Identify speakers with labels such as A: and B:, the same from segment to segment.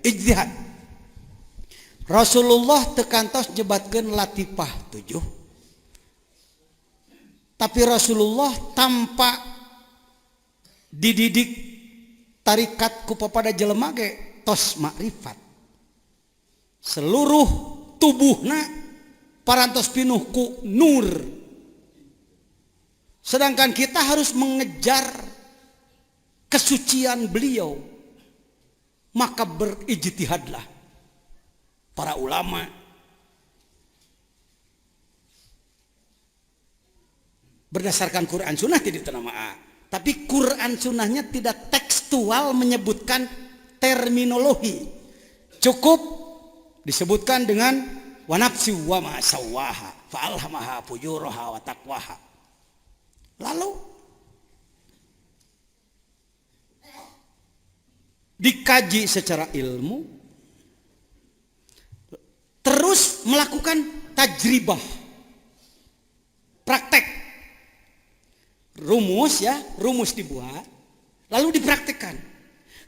A: ijtihad. Rasulullah tekantos nyebatkeun latifah 7. Tapi Rasulullah tanpa dididik tarikat ku papada jelema ge tos makrifat. Seluruh tubuhna parantos pinuh ku nur. Sedangkan kita harus mengejar kesucian beliau. Maka berijtihadlah para ulama. Berdasarkan Quran Sunnah tidak tenama. Tapi Quran Sunnahnya tidak tekstual menyebutkan terminologi. Cukup disebutkan dengan wa nafsi wa ma sawwaha fa alhamaha fujuraha wa taqwaha. Lalu dikaji secara ilmu, terus melakukan tajribah, praktek, rumus dibuat, lalu dipraktekkan.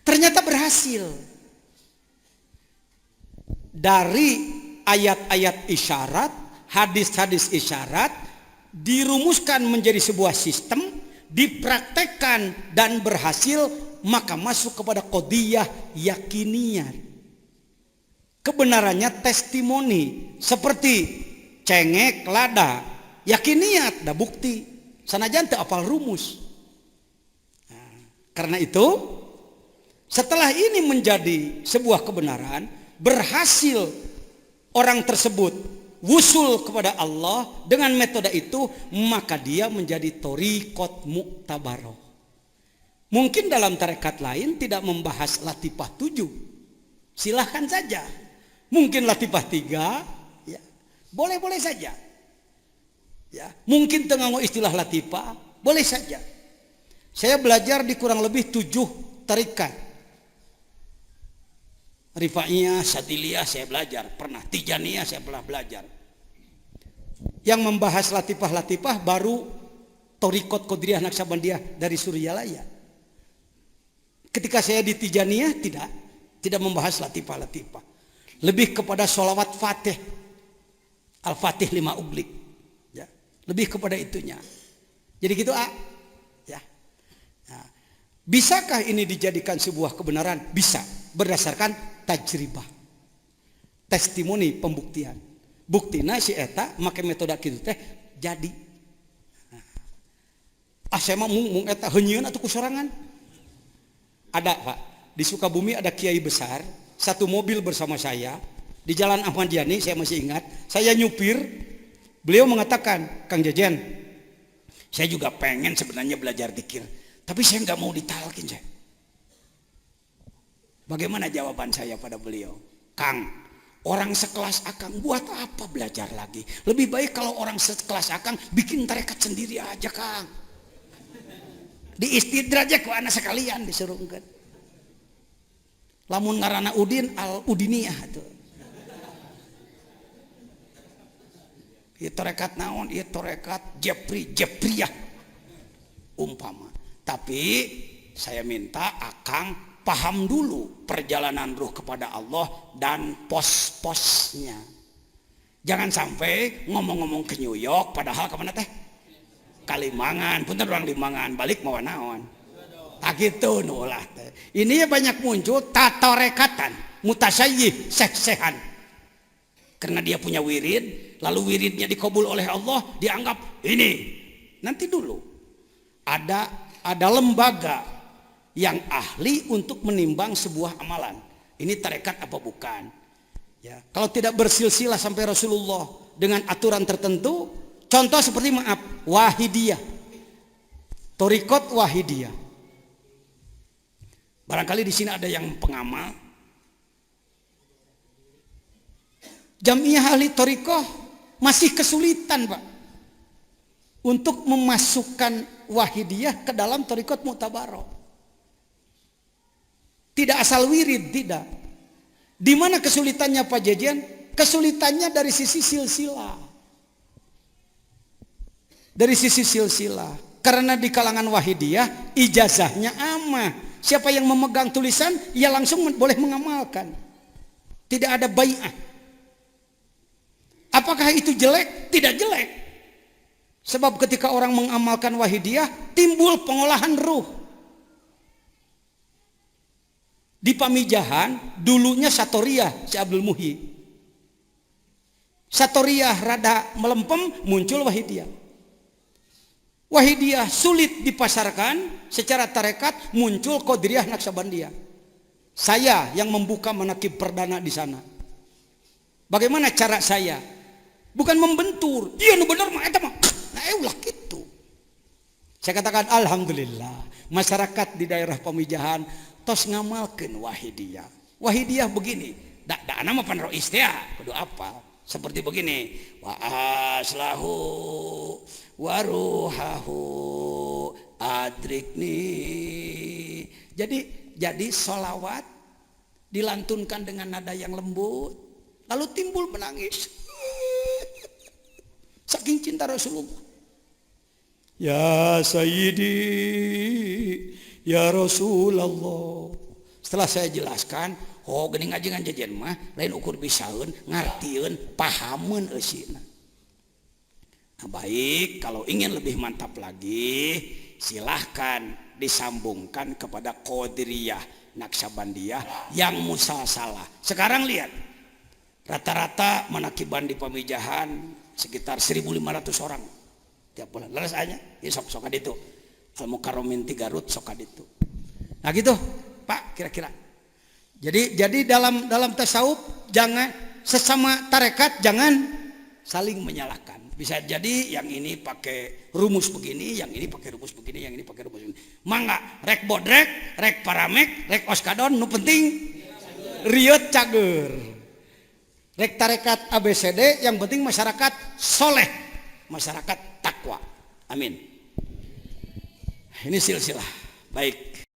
A: Ternyata berhasil. Dari ayat-ayat isyarat, hadis-hadis isyarat, dirumuskan menjadi sebuah sistem, dipraktekkan dan berhasil, maka masuk kepada qadiyah yakiniyah. Kebenarannya testimoni, seperti cengek, lada, yakiniyat, da bukti. Sanajan teu apal rumus. Nah, karena itu, setelah ini menjadi sebuah kebenaran, berhasil orang tersebut wusul kepada Allah dengan metode itu, maka dia menjadi thariqat mu'tabaroh. Mungkin dalam tarekat lain tidak membahas latifah 7, silahkan saja. Mungkin latifah 3, ya, boleh-boleh saja. Ya, mungkin tengah istilah latifah, boleh saja. Saya belajar di kurang lebih 7 tarekat. Rifaiyah, Sadiliyah saya belajar pernah, Tijaniyah saya pernah belajar. Yang membahas latifah-latifah baru Thariqat Qadiriyah Naqsabandiyah dari Suryalaya. Ketika saya di Tijaniyah tidak membahas latifah-latifah. Lebih kepada sholawat Fatih, Al-Fatih 5 uglik. Ya, lebih kepada itunya. Jadi gitu ya. Nah, bisakah ini dijadikan sebuah kebenaran? Bisa, berdasarkan tajribah, testimoni, pembuktian. Buktina si eta make metode kitu teh jadi. Saya mah mung eta heunyeun atuh kusorangan. Ada Pak, di Sukabumi ada kiai besar, satu mobil bersama saya di Jalan Ahmad Yani, saya masih ingat. Saya nyupir, beliau mengatakan, Kang Jejen, saya juga pengen sebenarnya belajar dzikir, tapi saya nggak mau ditalkin saya. Bagaimana jawaban saya pada beliau? Kang, orang sekelas Akang buat apa belajar lagi? Lebih baik kalau orang sekelas Akang bikin tarekat sendiri aja, Kang. Di istidraj ku anak sekalian disuruhkan. Lamun ngaranna Udin al-Udiniyah tuh. Ieu tarekat naon? Ieu tarekat Jepriyah umpama. Tapi saya minta Akang paham dulu perjalanan ruh kepada Allah dan pos-posnya. Jangan sampai ngomong-ngomong ke New York padahal kemana teh? Kalimangan, punten orang Limangan, balik mau naon. Tak gitu nulah teh. Ini banyak muncul tatorekatan, mutasyayih, seh-sehan. Karena dia punya wirid, lalu wiridnya dikabul oleh Allah, dianggap ini. Nanti dulu ada lembaga yang ahli untuk menimbang sebuah amalan. Ini tarekat apa bukan? Ya, kalau tidak bersilsilah sampai Rasulullah dengan aturan tertentu, contoh seperti Wahidiyah, Thariqat Wahidiyah. Barangkali di sini ada yang pengamal. Jamiah ahli Thariqah masih kesulitan, Pak, untuk memasukkan Wahidiyah ke dalam Thariqat Mu'tabarah. Tidak asal wirid, tidak. Di mana kesulitannya Pak Jejen? Kesulitannya dari sisi silsilah. Dari sisi silsilah. Karena di kalangan Wahidiyah ijazahnya amah. Siapa yang memegang tulisan, ia langsung boleh mengamalkan. Tidak ada bai'ah. Apakah itu jelek? Tidak jelek. Sebab ketika orang mengamalkan wahidiyah, timbul pengolahan ruh. Di Pamijahan, dulunya Satoriyah, si Abdul Muhyi. Satoriyah rada melempem, muncul wahidiyah. Wahidiyah sulit dipasarkan secara tarekat, muncul Qadiriyah Naksabandiyah. Saya yang membuka manakib perdana di sana. Bagaimana cara saya? Bukan membentur. Iya nu bener mah eta mah. Nah ulah gitu. Saya katakan alhamdulillah, masyarakat di daerah Pamijahan tos ngamalkeun wahidiyah. Wahidiyah begini, da nama pan rois teh kudu apal. Seperti begini, wa aslahu wa ruhahu adrikni. Jadi solawat dilantunkan dengan nada yang lembut, lalu timbul menangis. Saking cinta Rasulullah. Ya Sayyidi, ya Rasulullah. Setelah saya jelaskan, oh geuning ngajengan jajan mah lain ukur bisaeun, ngartieun, pahameun eusina. Nah, baik, kalau ingin lebih mantap lagi, silahkan disambungkan kepada Qadiriyah Naksabandiyah yang musalsalah. Sekarang lihat, rata-rata manakiban di Pamijahan sekitar 1.500 orang tiap bulan. Leres aja, ya sok-sokan itu. Al-Mukarramin 3 Garut sokan itu. Nah gitu, Pak, kira-kira. Jadi dalam tasawuf jangan sesama tarekat jangan saling menyalahkan. Bisa jadi yang ini pakai rumus begini, yang ini pakai rumus begini, yang ini pakai rumus begini. Mangga rek bodrek, rek paramek, rek oskadon, nu penting riot cager. Rek tarekat ABCD, yang penting masyarakat soleh, masyarakat takwa. Amin. Ini silsilah. Baik.